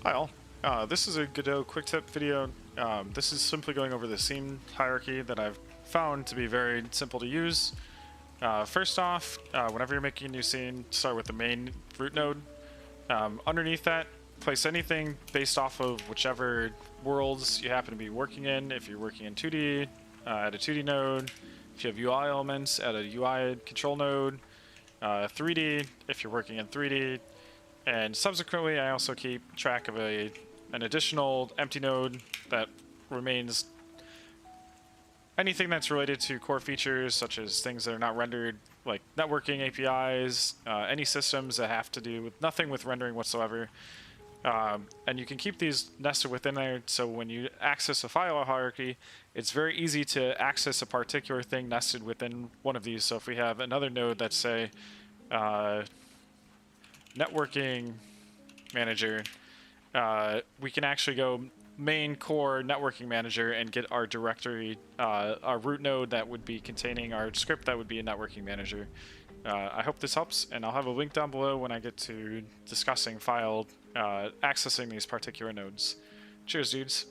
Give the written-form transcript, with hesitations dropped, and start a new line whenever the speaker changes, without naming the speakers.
Hi all. This is a Godot quick tip video. This is simply going over the scene hierarchy that I've found to be very simple to use. First off, whenever you're making a new scene, start with the main root node. Underneath that, place anything based off of whichever worlds you happen to be working in. If you're working in 2D, add a 2D node. If you have UI elements, add a UI control node. 3D, if you're working in 3D. And subsequently, I also keep track of an additional empty node that remains anything that's related to core features, such as things that are not rendered, like networking APIs, any systems that have to do with nothing with rendering whatsoever. And you can keep these nested within there, so when you access a file hierarchy, it's very easy to access a particular thing nested within one of these. So if we have another node that's, say, networking manager, we can actually go main core networking manager and get our directory, our root node that would be containing our script that would be a networking manager. I hope this helps, and I'll have a link down below when I get to discussing accessing these particular nodes. Cheers, dudes.